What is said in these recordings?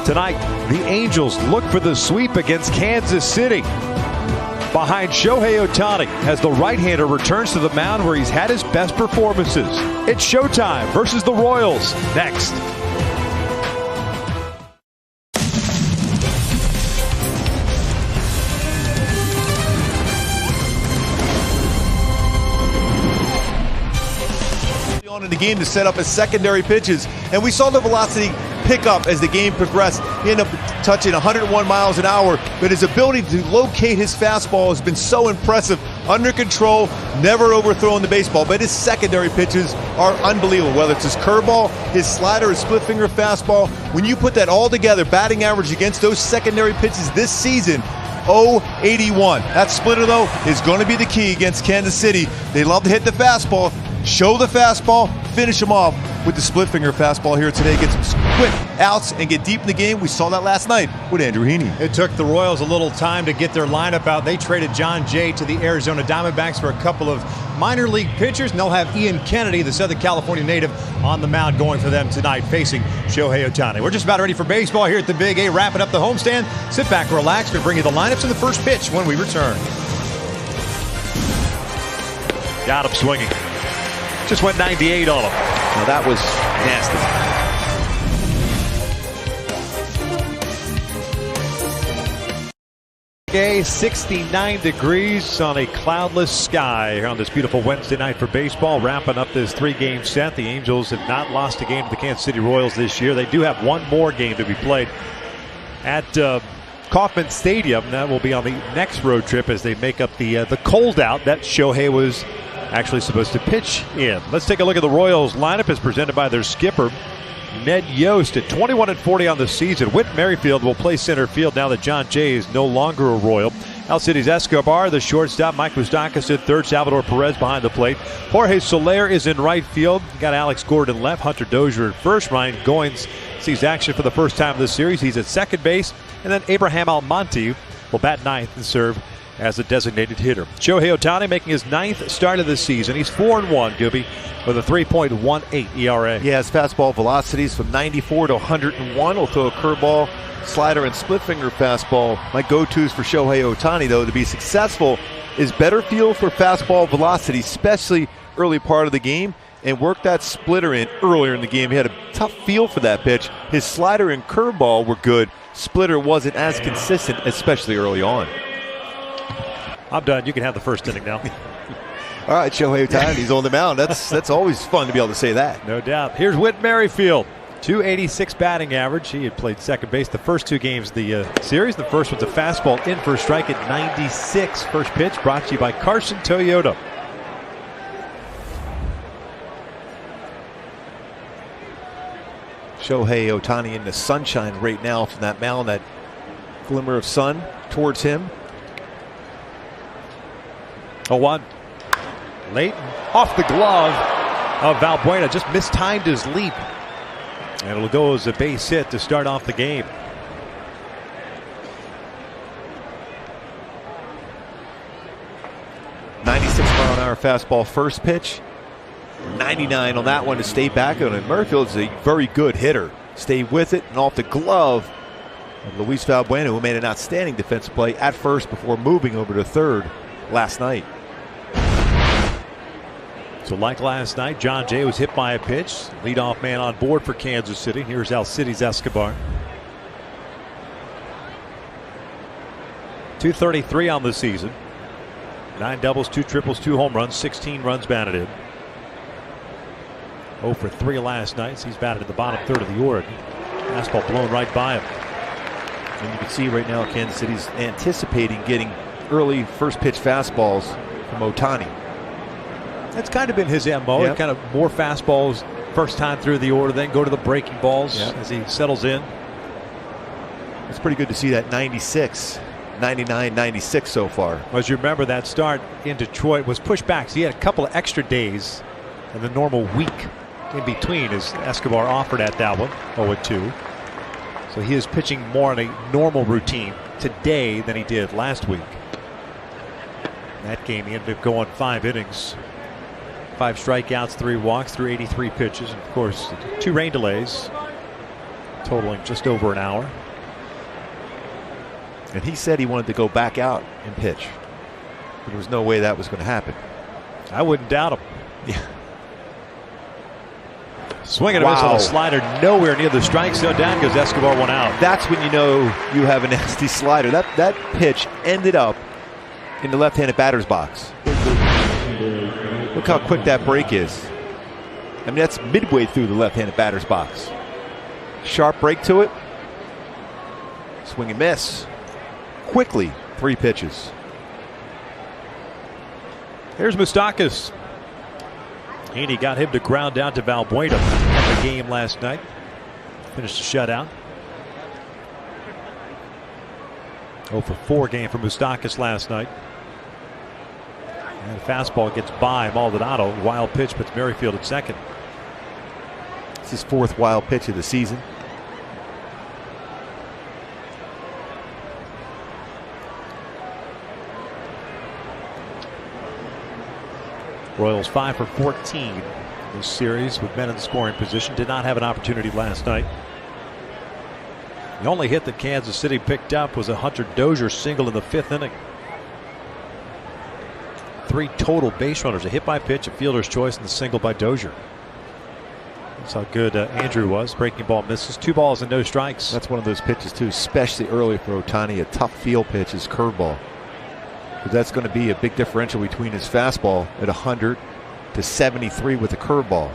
Tonight, the Angels look for the sweep against Kansas City. Behind Shohei Ohtani as the right-hander returns to the mound where he's had his best performances. It's showtime versus the Royals next. In the game to set up his secondary pitches, and we saw the velocity pick up as the game progressed. He ended up touching 101 miles an hour, but his ability to locate his fastball has been so impressive. Under control, never overthrowing the baseball, but his secondary pitches are unbelievable, whether it's his curveball, his slider, his split finger fastball. When you put that all together, batting average against those secondary pitches this season, 0.81. That splitter, though, is going to be the key against Kansas City. They love to hit the fastball. Show the fastball, finish them off with the split finger fastball here today. Get some quick outs and get deep in the game. We saw that last night with Andrew Heaney. It took the Royals a little time to get their lineup out. They traded John Jay to the Arizona Diamondbacks for a couple of minor league pitchers, and they'll have Ian Kennedy, the Southern California native, on the mound going for them tonight, facing Shohei Ohtani. We're just about ready for baseball here at the Big A, wrapping up the homestand. Sit back, relax. We'll bring you the lineups in the first pitch when we return. Got him swinging. Just went 98 on him. Now that was nasty. Okay, 69 degrees on a cloudless sky here on this beautiful Wednesday night for baseball. Wrapping up this three-game set. The Angels have not lost a game to the Kansas City Royals this year. They do have one more game to be played at Kauffman Stadium. That will be on the next road trip as they make up the cold out that Shohei was actually supposed to pitch in. Let's take a look at the Royals lineup as presented by their skipper, Ned Yost. At 21-40 on the season, Whit Merrifield will play center field now that John Jay is no longer a Royal. Alcides Escobar, the shortstop. Mike Moustakas in third. Salvador Perez behind the plate. Jorge Soler is in right field. Got Alex Gordon left. Hunter Dozier at first. Ryan Goins sees action for the first time in this series. He's at second base. And then Abraham Almonte will bat ninth and serve as a designated hitter. Shohei Ohtani making his ninth start of the season. He's 4-1, Gooby, with a 3.18 ERA. Yeah, his fastball velocities from 94 to 101. He'll throw a curveball, slider, and split finger fastball. My go-tos for Shohei Ohtani, though, to be successful is better feel for fastball velocity, especially early part of the game, and work that splitter in earlier in the game. He had a tough feel for that pitch. His slider and curveball were good. Splitter wasn't as consistent, especially early on. I'm done. You can have the first inning now. All right, Shohei Ohtani, he's on the mound. That's always fun to be able to say that. No doubt. Here's Whit Merrifield. 286 batting average. He had played second base the first two games of the series. The first one's a fastball in for a strike at 96. First pitch brought to you by Carson Toyota. Shohei Ohtani in the sunshine right now from that mound, that glimmer of sun towards him. 0-1. Leighton off the glove of Valbuena. Just mistimed his leap. And it'll go as a base hit to start off the game. .96-mile-an-hour fastball first pitch. 99 on that one to stay back on it. Merrifield's a very good hitter. Stay with it and off the glove of Luis Valbuena, who made an outstanding defensive play at first before moving over to third last night. So like last night, John Jay was hit by a pitch. Leadoff man on board for Kansas City. Here's Alcides Escobar. 233 on the season. 9 doubles, 2 triples, 2 home runs, 16 runs batted in. 0 for 3 last night. He's batted in the bottom third of the order. Fastball blown right by him. And you can see right now Kansas City's anticipating getting early first pitch fastballs from Ohtani. That's kind of been his MO. Yep. Kind of more fastballs first time through the order, then go to the breaking balls as he settles in. It's pretty good to see that 96, 99, 96 so far. As you remember, that start in Detroit was pushed back. So he had a couple of extra days in the normal week in between as Escobar offered at that one, 0-2. So he is pitching more on a normal routine today than he did last week. That game he ended up going 5 innings. 5 strikeouts, 3 walks through 83 pitches. And of course, 2 rain delays. totaling just over an hour. And he said he wanted to go back out and pitch. There was no way that was going to happen. I wouldn't doubt him. Yeah. Swinging a miss on a slider, nowhere near the strike zone. Down goes Escobar, 1 out. That's when you know you have a nasty slider. That pitch ended up in the left-handed batter's box. Look how quick that break is. I mean, that's midway through the left-handed batter's box. Sharp break to it. Swing and miss. Quickly, 3 pitches. Here's Moustakas. Heaney got him to ground down to Valbuena in the game last night. Finished the shutout. 0 for 4 game for Moustakas last night. And the fastball gets by Maldonado. Wild pitch puts Merrifield at second. It's his 4th wild pitch of the season. Royals 5 for 14 in this series with men in the scoring position. Did not have an opportunity last night. The only hit that Kansas City picked up was a Hunter Dozier single in the 5th inning. 3 total base runners, a hit by pitch, a fielder's choice, and the single by Dozier. That's how good Andrew was. Breaking ball misses. 2 balls and no strikes. That's one of those pitches too, especially early for Ohtani. A tough field pitch is curveball. But that's going to be a big differential between his fastball at 100 to 73 with the curveball.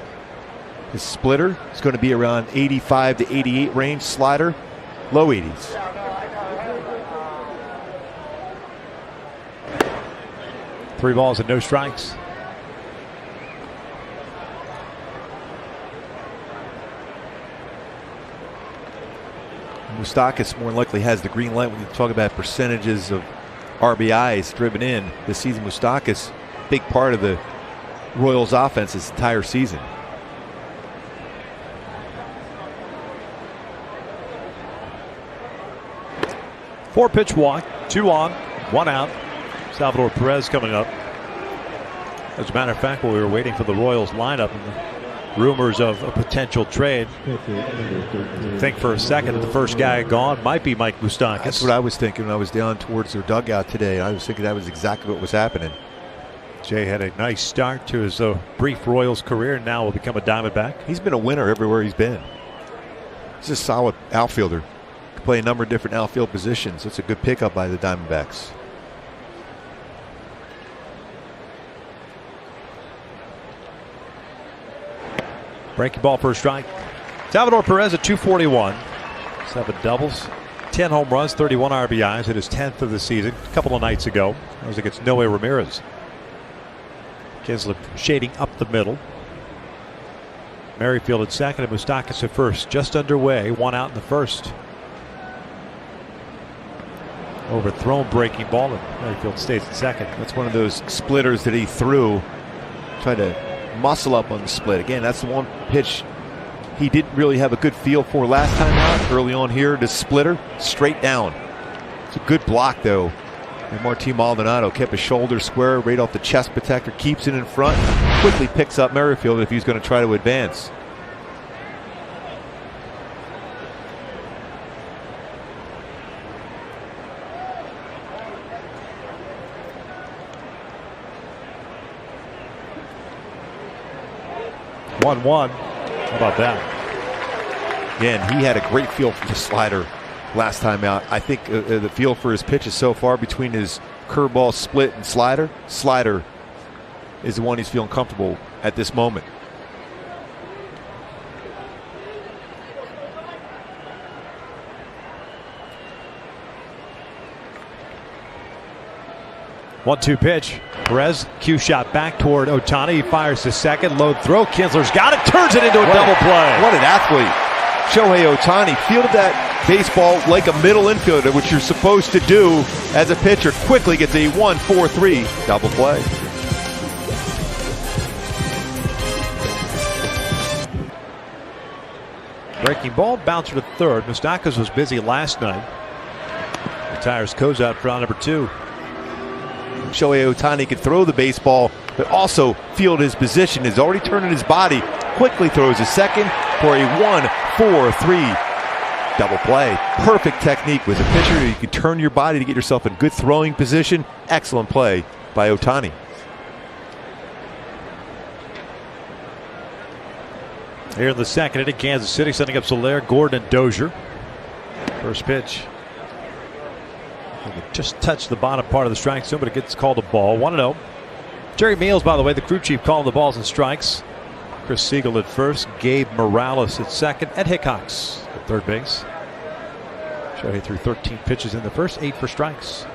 His splitter is going to be around 85 to 88 range. Slider, low 80s. Three balls and no strikes. Moustakas more than likely has the green light when you talk about percentages of RBIs driven in this season. Moustakas, big part of the Royals offense this entire season. Four-pitch walk, 2 on, 1 out. Salvador Perez coming up. As a matter of fact, while we were waiting for the Royals lineup and the rumors of a potential trade, I think for a second that the first guy gone might be Mike Moustakas. That's what I was thinking when I was down towards their dugout today. I was thinking that was exactly what was happening. Jay had a nice start to his brief Royals career and now will become a Diamondback. He's been a winner everywhere he's been. He's a solid outfielder. Can play a number of different outfield positions. It's a good pickup by the Diamondbacks. Breaking ball for a strike. Salvador Perez at 241. 7 doubles, 10 home runs, 31 RBIs. Hit his 10th of the season a couple of nights ago. That was against Noe Ramirez. Kinsler shading up the middle. Merrifield at second and Moustakas at first. Just underway. 1 out in the first. Overthrown breaking ball and Merrifield stays at second. That's one of those splitters that he threw. Tried to muscle up on the split. Again, that's the one pitch he didn't really have a good feel for last time out. Early on here, the splitter straight down. It's a good block though. And Martín Maldonado kept his shoulder square right off the chest protector, keeps it in front, quickly picks up Merrifield if he's going to try to advance. One. How about that? Again, he had a great feel for the slider last time out. I think the feel for his pitches so far between his curveball, split, and slider. Slider is the one he's feeling comfortable at this moment. One-two pitch. Perez, cue shot back toward Ohtani. He fires to second. Low throw. Kinsler's got it. Turns it into a double play. What an athlete. Shohei Ohtani fielded that baseball like a middle infielder, which you're supposed to do as a pitcher. Quickly gets a 1-4-3 double play. Breaking ball, bouncer to third. Moustakas was busy last night. Retires Kozak for round number 2. Shohei Ohtani can throw the baseball, but also field his position. Is already turning his body. Quickly throws a second for a 1-4-3 Double play. Perfect technique with a pitcher. You can turn your body to get yourself in good throwing position. Excellent play by Ohtani. Here in the second inning, Kansas City setting up Soler, Gordon, and Dozier. First pitch. Just touched the bottom part of the strike zone, but it gets called a ball. 1-0. Jerry Meals, by the way, the crew chief, calling the balls and strikes. Chris Siegel at first, Gabe Morales at second, Ed Hickox at third base. Shohei threw 13 pitches in the first, 8 for strikes.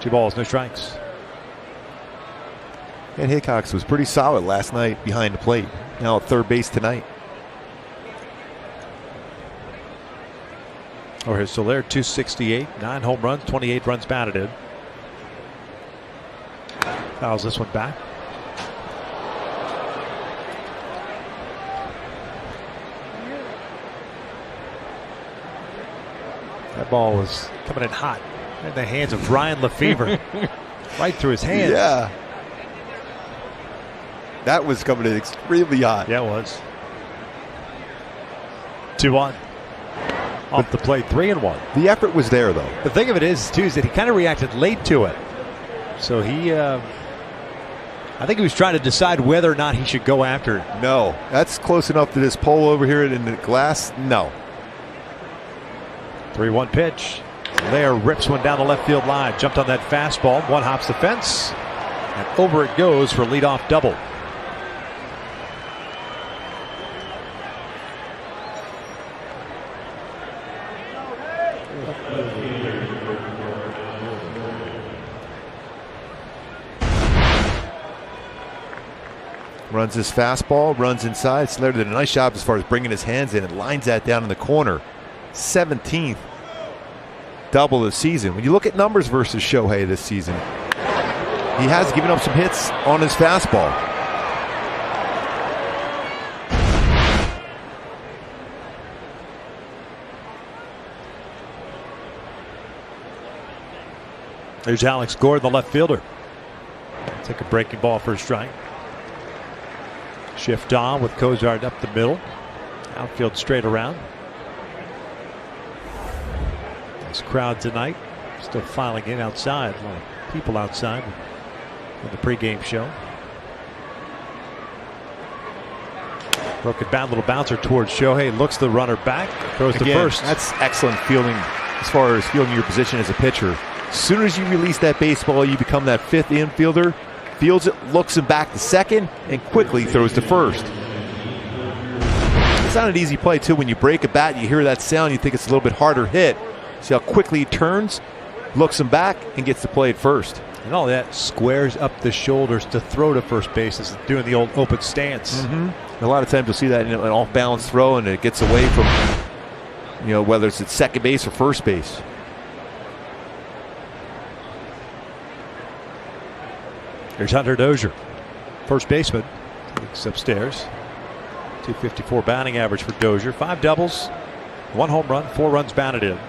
2 balls, no strikes. And Hickox was pretty solid last night behind the plate. Now at third base tonight. Oh, here's Soler, 268, 9 home runs, 28 runs batted in. Fouls this one back. That ball was coming in hot in the hands of Ryan Lefevre. Right through his hands. Yeah. That was coming in extremely hot. Yeah, it was. 2-1. Off the plate, 3-1. The effort was there, though. The thing of it is, too, is that he kind of reacted late to it. So he, I think he was trying to decide whether or not he should go after it. No, that's close enough to this pole over here in the glass. No. 3-1 pitch. There rips one down the left field line. Jumped on that fastball. One hops the fence. And over it goes for a leadoff double. Runs his fastball, runs inside. Slater did a nice job as far as bringing his hands in and lines that down in the corner. 17th double of the season. When you look at numbers versus Shohei this season, he has given up some hits on his fastball. There's Alex Gordon, the left fielder. Take a breaking ball for a strike. Shift on with Cozart up the middle. Outfield straight around. Nice crowd tonight. Still filing in outside. A lot of people outside in the pregame show. Broken bat, little bouncer towards Shohei. Looks the runner back. Throws to first. That's excellent fielding as far as fielding your position as a pitcher. As soon as you release that baseball, you become that fifth infielder. Fields it, looks him back to second, and quickly throws to first. It's not an easy play, too. When you break a bat, you hear that sound, you think it's a little bit harder hit. See how quickly he turns, looks him back, and gets the play at first. And all that squares up the shoulders to throw to first base. Is doing the old open stance. A lot of times you'll see that in an off-balance throw, and it gets away from, whether it's at second base or first base. Here's Hunter Dozier, first baseman. He's upstairs. 254 batting average for Dozier. 5 doubles, 1 home run, 4 runs batted in.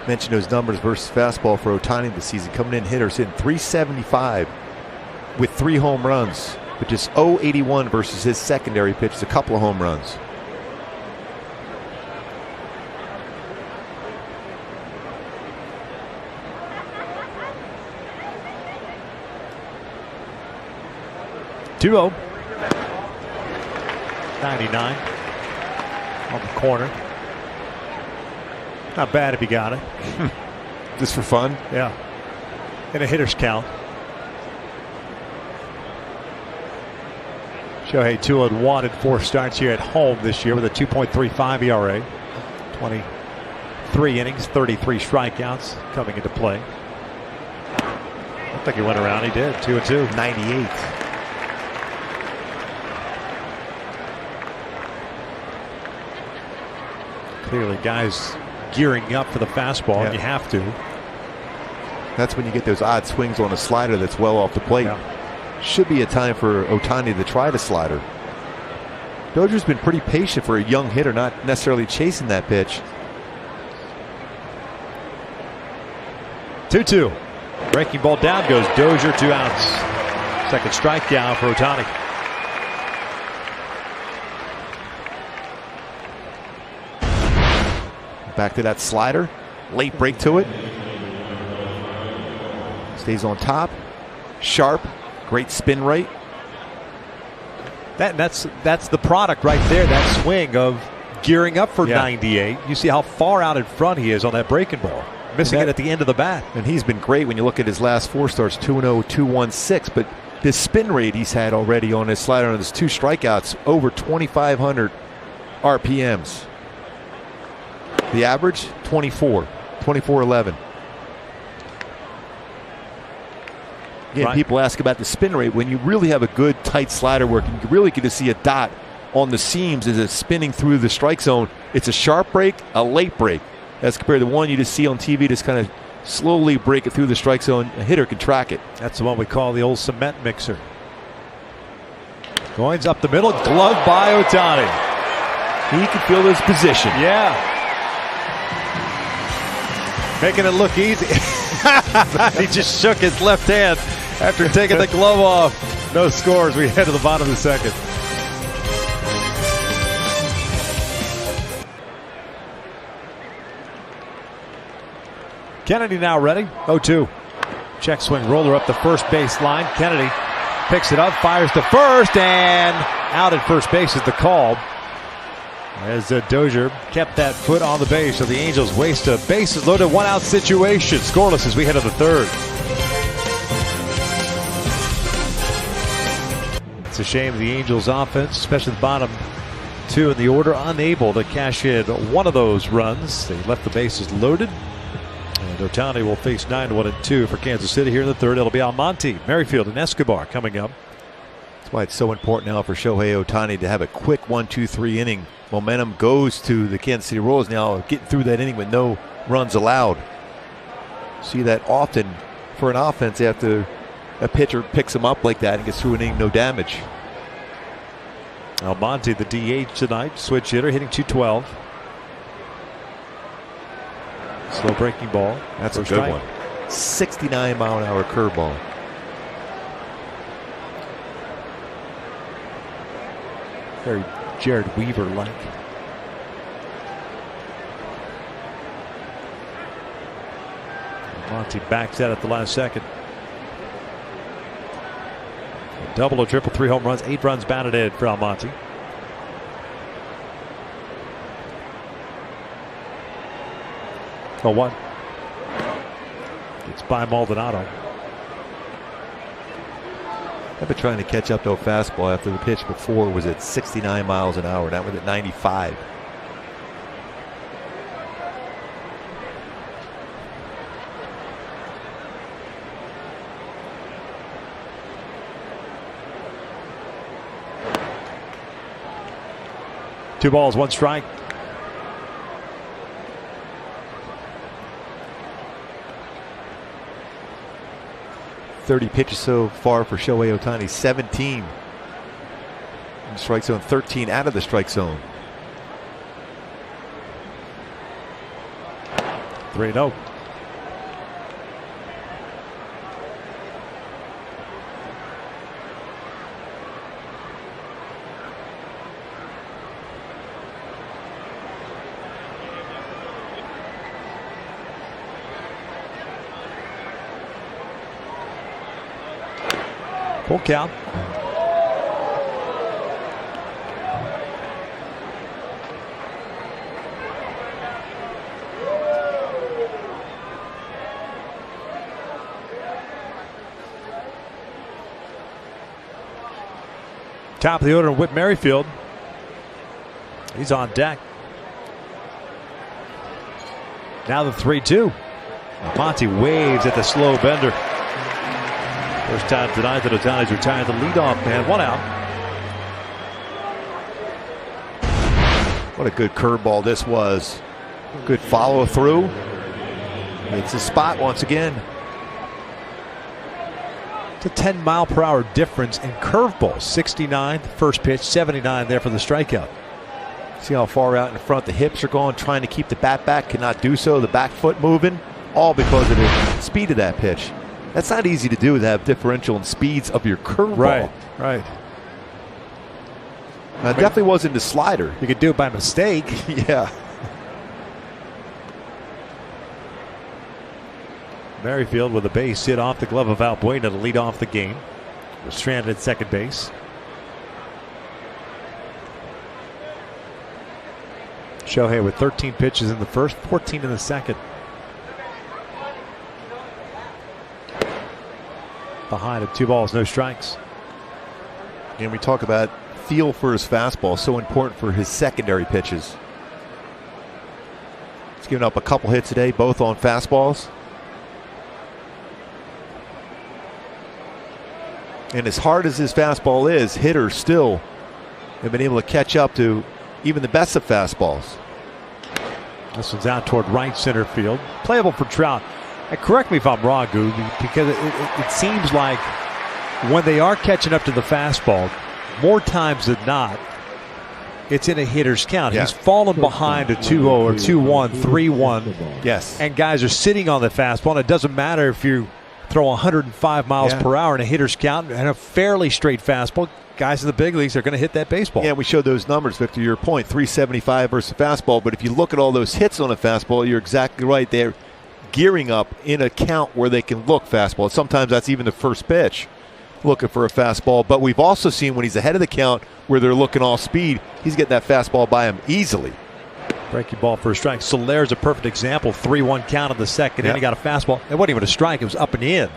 Mentioned those numbers versus fastball for Ohtani this season. Coming in hitters hitting .375 with 3 home runs, but just .081 versus his secondary pitch, a couple of home runs. (2-0). 99 on the corner. Not bad if he got it. Just for fun? Yeah. And a hitter's count. Shohei 2-1 in 4 starts here at home this year with a 2.35 ERA. 23 innings, 33 strikeouts coming into play. I think he went around. He did. 2-2. 98. Clearly, guys gearing up for the fastball. Yeah. You have to. That's when you get those odd swings on a slider that's well off the plate. Yeah. Should be a time for Ohtani to try the slider. Dozier's been pretty patient for a young hitter, not necessarily chasing that pitch. 2-2. Breaking ball down goes Dozier, 2 outs. Second strikeout for Ohtani. Back to that slider. Late break to it. Stays on top. Sharp. Great spin rate. That's the product right there. That swing of gearing up for 98. You see how far out in front he is on that breaking ball. Missing it at the end of the bat. And he's been great when you look at his last 4 starts, 2-0, 2-1-6. But this spin rate he's had already on his slider on his 2 strikeouts, over 2,500 RPMs. The average, 24-11. Again, people ask about the spin rate. When you really have a good tight slider work, you really get to see a dot on the seams as it's spinning through the strike zone. It's a sharp break, a late break. As compared to the one you just see on TV, just kind of slowly break it through the strike zone. A hitter can track it. That's the one we call the old cement mixer. Goins up the middle, gloved by Ohtani. He can feel his position. Yeah. Making it look easy. He just shook his left hand after taking the glove off. No scores. We head to the bottom of the second. Kennedy now ready. 0-2. Check swing roller up the first base line. Kennedy picks it up, fires to first, and out at first base is the call. As Dozier kept that foot on the base, so the Angels waste a bases loaded 1-out situation. Scoreless as we head to the third. It's a shame the Angels offense, especially the bottom 2 in the order, unable to cash in one of those runs. They left the bases loaded. And Ohtani will face 9-1-2 for Kansas City here in the third. It'll be Almonte, Merrifield, and Escobar coming up. That's why it's so important now for Shohei Ohtani to have a quick 1-2-3 inning. Momentum goes to the Kansas City Royals now, getting through that inning with no runs allowed. See that often for an offense after a pitcher picks them up like that and gets through an inning, no damage. Almonte, the DH tonight, switch hitter, hitting .212. Slow breaking ball. That's a good one. 69-mile-an-hour curveball. Very Jared Weaver-like. Monty backs out at the last second. A double or triple, 3 home runs, 8 runs batted in for Almonte. Oh, 1. It's by Maldonado. I've been trying to catch up to a fastball after the pitch before was at 69 miles an hour. That was at 95. Two balls, 1 strike. .30 pitches so far for Shohei Ohtani. 17 in the strike zone, 13 out of the strike zone. 3-0. Full count. Top of the order, Whit Merrifield. He's on deck. Now the 3-2. Monty waves at the slow bender. First time tonight that Ohtani's retired the leadoff man. 1 out. What a good curveball this was. Good follow through. It's a spot once again. It's a 10-mile-per-hour difference in curveballs. 69 first pitch, 79 there for the strikeout. See how far out in front the hips are going, trying to keep the bat back, cannot do so. The back foot moving, all because of the speed of that pitch. That's not easy to do, to have differential in speeds of your curveball. Right, right. Now, it definitely wasn't the slider. You could do it by mistake. Yeah. Merrifield with a base hit off the glove of Albuena to lead off the game. Was stranded at second base. Shohei with 13 pitches in the first, 14 in the second. Behind him, 2 balls, no strikes. And we talk about feel for his fastball, so important for his secondary pitches. He's given up a couple hits today, both on fastballs. And as hard as his fastball is, hitters still have been able to catch up to even the best of fastballs. This one's out toward right center field. Playable for Trout. And correct me if I'm wrong, Goob, because it seems like when they are catching up to the fastball, more times than not, it's in a hitter's count. Yeah. He's fallen behind a 2-0 or 2-1, 3-1. Yes. And guys are sitting on the fastball. And it doesn't matter if you throw 105 miles per hour in a hitter's count and a fairly straight fastball. Guys in the big leagues are going to hit that baseball. Yeah, we showed those numbers, Victor. Your point, 375 versus fastball. But if you look at all those hits on a fastball, you're exactly right. They're gearing up in a count where they can look fastball. Sometimes that's even the first pitch, looking for a fastball. But we've also seen when he's ahead of the count where they're looking all speed, he's getting that fastball by him easily. Breaking ball for a strike. Solaire's a perfect example. 3-1 count in the second, and he got a fastball. It wasn't even a strike. It was up and in.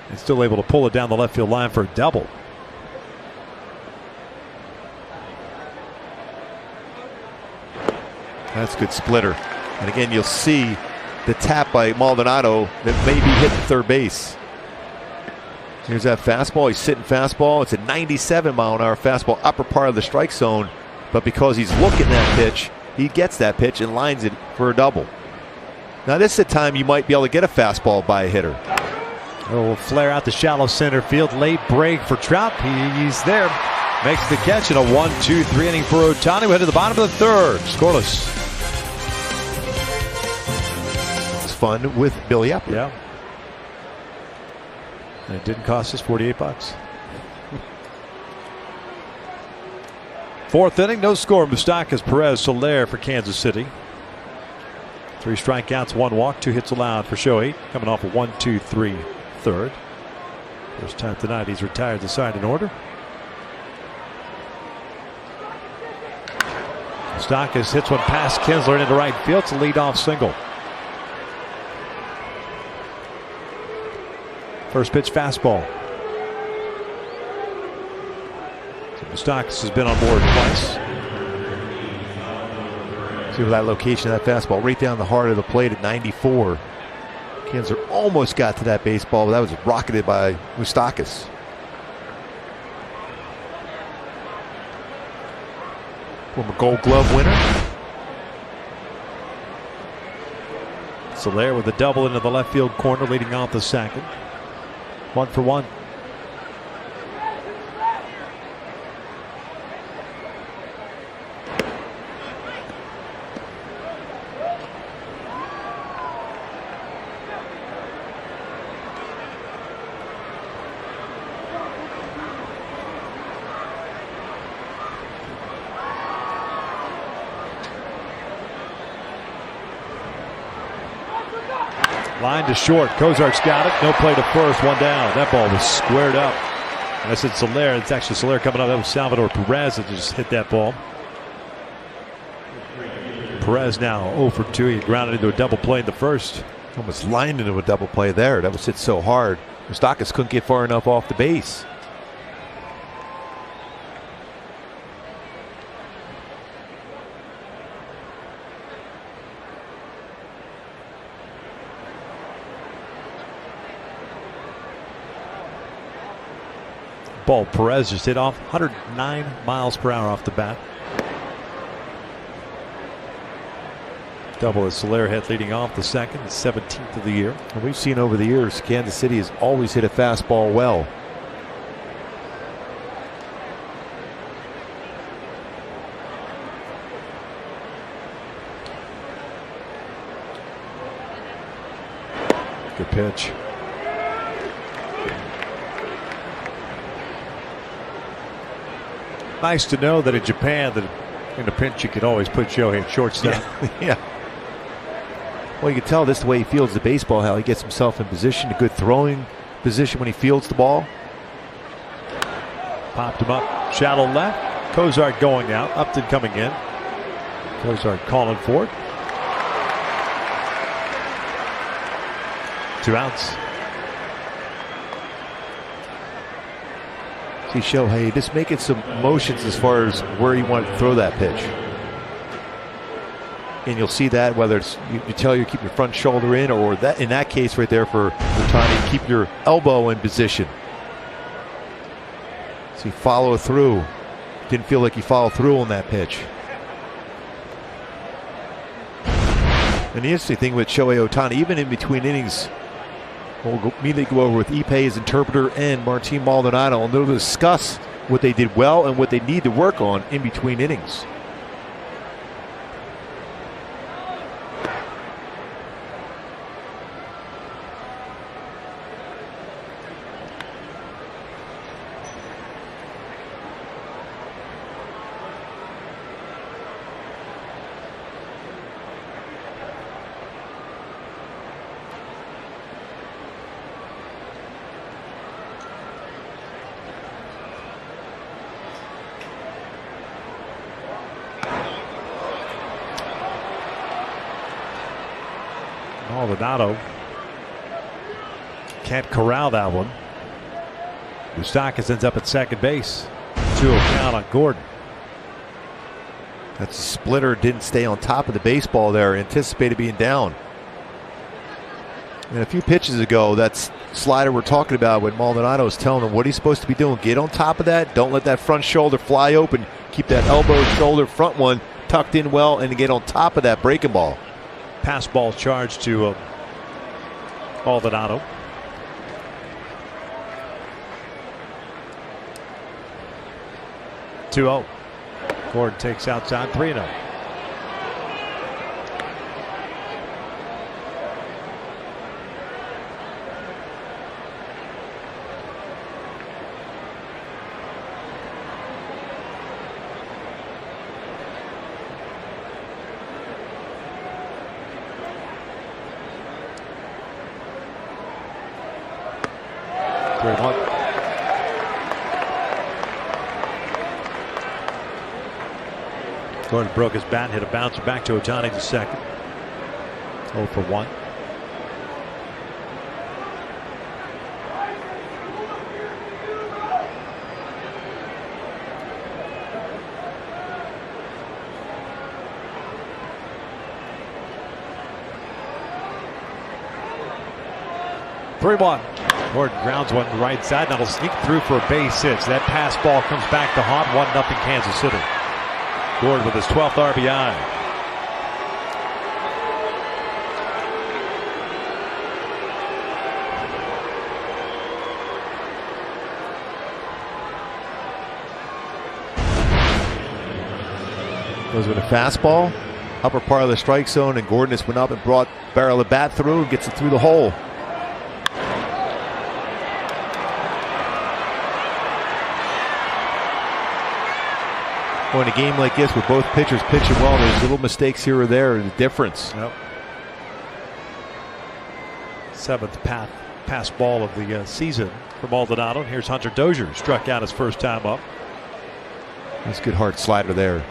And still able to pull it down the left field line for a double. That's a good splitter. And again, you'll see the tap by Maldonado that maybe hit the third base. Here's that fastball. He's sitting fastball. It's a 97-mile-an-hour fastball, upper part of the strike zone. But because he's looking that pitch, he gets that pitch and lines it for a double. Now this is a time you might be able to get a fastball by a hitter. Oh, flare out the shallow center field. Late break for Trout. He's there. Makes the catch in a 1-2-3 inning for Ohtani. We head to the bottom of the third. Scoreless. It's fun with Billy Epler. Yeah. And it didn't cost us $48. Fourth inning, no score. Moustakas, Perez, Soler for Kansas City. 3 strikeouts, 1 walk, 2 hits allowed for Shohei. Coming off a 1-2-3 third. First time tonight he's retired the side in order. Moustakas hits one past Kinsler into right field. It's a leadoff single. First pitch fastball. Moustakas has been on board twice. See that location of that fastball right down the heart of the plate at 94. Kinsler almost got to that baseball, but that was rocketed by Moustakas. Former Gold Glove winner. Soler with a double into the left field corner, leading off the second. 1 for 1. Line to short. Kozart's got it. No play to first. 1 down. That ball was squared up. And I said Soler. It's actually Soler coming up. That was Salvador Perez that just hit that ball. Perez now 0 for 2. He grounded into a double play in the first. Almost lined into a double play there. That was hit so hard. Moustakas couldn't get far enough off the base. Ball Perez just hit off 109 miles per hour off the bat. double as Soler hit leading off the second, the 17th of the year. And we've seen over the years, Kansas City has always hit a fastball well. Good pitch. Nice to know that in Japan, that in a pinch you could always put Shohei at shortstop. Yeah. Well, you can tell this the way he fields the baseball, how he gets himself in position, a good throwing position when he fields the ball. Popped him up, shallow left. Cozart going out, Upton coming in. Cozart calling for it. 2 outs. See Shohei just making some motions as far as where he wanted to throw that pitch. And you'll see that whether it's you tell you keep your front shoulder in, or that in that case right there for trying to keep your elbow in position. See, follow through. Didn't feel like he followed through on that pitch. And the interesting thing with Shohei Ohtani, even in between innings, we'll immediately go over with Ipe, his interpreter, and Martin Maldonado, and they'll discuss what they did well and what they need to work on in between innings. Maldonado can't corral that one. Moustakas ends up at second base. 2-0 count on Gordon. That's a splitter, didn't stay on top of the baseball there, anticipated being down. And a few pitches ago, that slider we're talking about when Maldonado is telling him what he's supposed to be doing. Get on top of that. Don't let that front shoulder fly open. Keep that elbow, shoulder, front one tucked in well, and get on top of that breaking ball. Pass ball charge to Maldonado. (2-0). Gordon takes outside, 3-0. Gordon broke his bat, hit a bouncer back to Ohtani to second. 0 for 1. Gordon grounds one to the right side. That'll sneak through for a base hit. So that pass ball comes back to haunt. 1-0 Kansas City. Gordon with his 12th RBI. Goes with a fastball, upper part of the strike zone, and Gordon just went up and brought barrel of bat through and gets it through the hole. Well, in a game like this with both pitchers pitching well, there's little mistakes here or there, the difference. Yep. 7th pass ball of the season for Maldonado. And here's Hunter Dozier, struck out his first time up. That's a good hard slider there.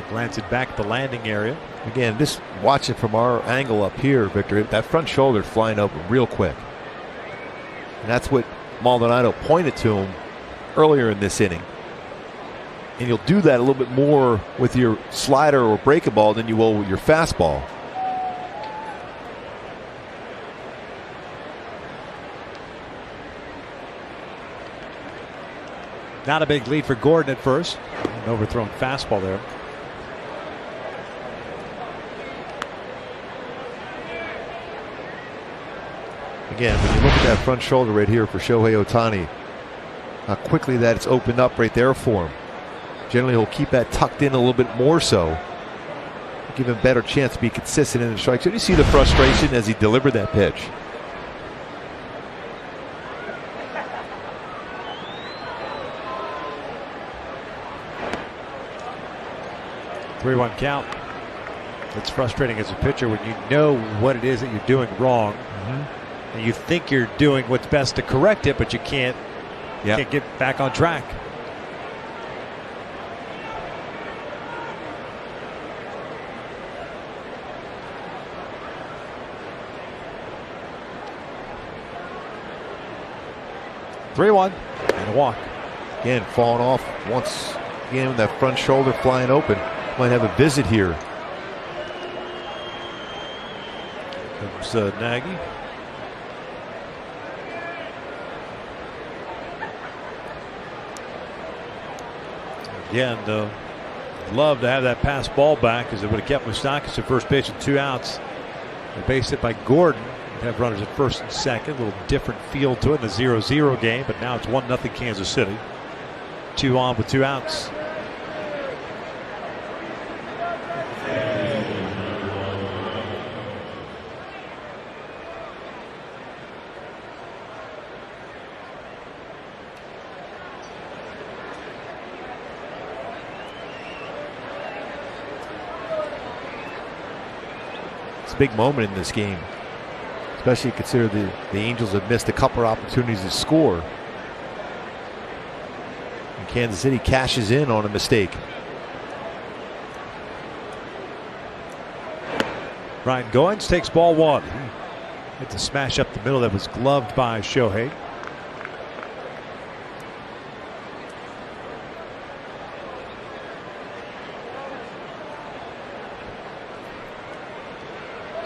Glance it back at the landing area. Again, just watch it from our angle up here, Victor. That front shoulder flying up real quick. And that's what Maldonado pointed to him earlier in this inning. And you'll do that a little bit more with your slider or breaking ball than you will with your fastball. Not a big lead for Gordon at first. An overthrown fastball there. Again, when you look at that front shoulder right here for Shohei Ohtani, how quickly that's opened up right there for him. Generally, he'll keep that tucked in a little bit more so. Give him a better chance to be consistent in the strike zone. You see the frustration as he delivered that pitch. Three-one count. It's frustrating as a pitcher when you know what it is that you're doing wrong. And you think you're doing what's best to correct it, but you can't get back on track. Three-one and a walk. Again, falling off once again with that front shoulder flying open. Might have a visit here. Comes Nagy. Again, love to have that pass ball back, because it would have kept Moustakas at first pitch and 2 outs. A base hit by Gordon. We'd have runners at first and second. A little different feel to it in a 0-0 game, but now it's 1-0 Kansas City. 2 on with 2 outs. Big moment in this game, especially consider the Angels have missed a couple of opportunities to score, and Kansas City cashes in on a mistake. Ryan Goins takes ball 1. Hit the smash up the middle that was gloved by Shohei.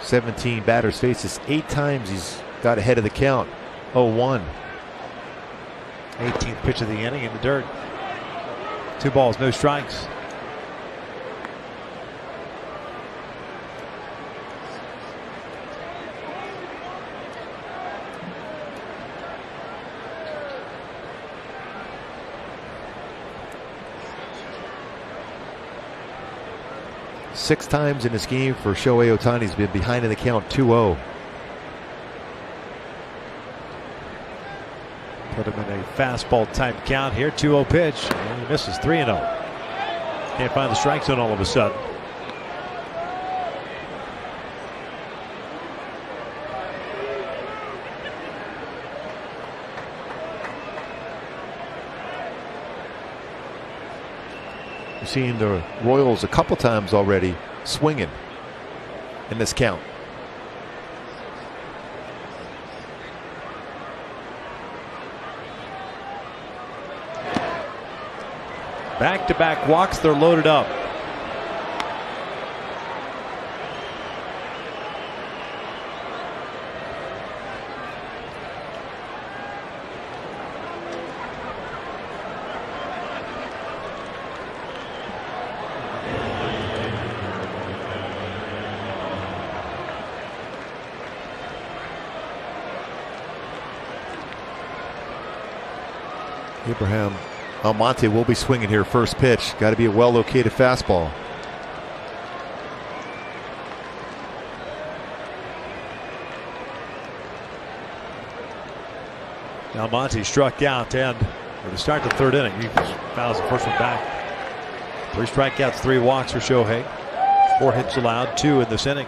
"17 batters faces, 8 times he's got ahead of the count." 0-1. 18th pitch of the inning in the dirt. 2 balls, no strikes. Six times in this game for Shohei Ohtani. He's been behind in the count, 2-0. Put him in a fastball type count here. 2-0 pitch. And he misses. 3-0. Can't find the strike zone all of a sudden. We've seen the Royals a couple times already swinging in this count. Back-to-back walks. They're loaded up. Abraham Almonte will be swinging here first pitch. Got to be a well-located fastball. Almonte struck out to start the 3rd inning. He fouls the first one back. 3 strikeouts, 3 walks for Shohei. 4 hits allowed, 2 in this inning.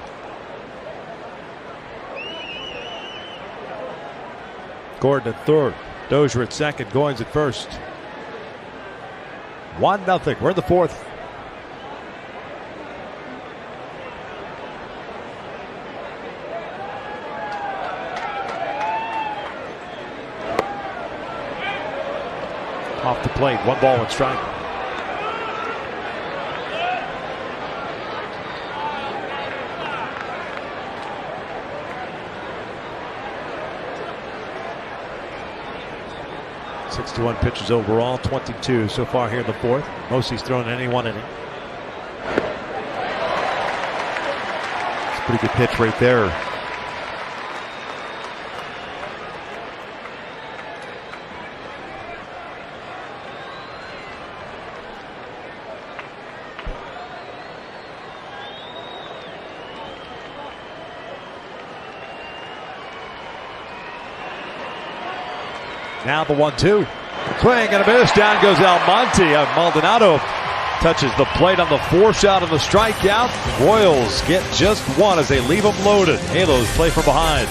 Gordon at 3rd. Dozier at 2nd. Goins at 1st. 1-0. We're in the 4th. off the plate. 1 ball, 1 strike. Sixty-one pitches overall, 22 so far here in the 4th. Most he's thrown in any 1 inning. It's a pretty good pitch right there. Now the 1-2. Swing and a miss. Down goes Almonte. Maldonado touches the plate on the 4 shot of the strikeout. Royals get just 1 as they leave them loaded. Halos play from behind.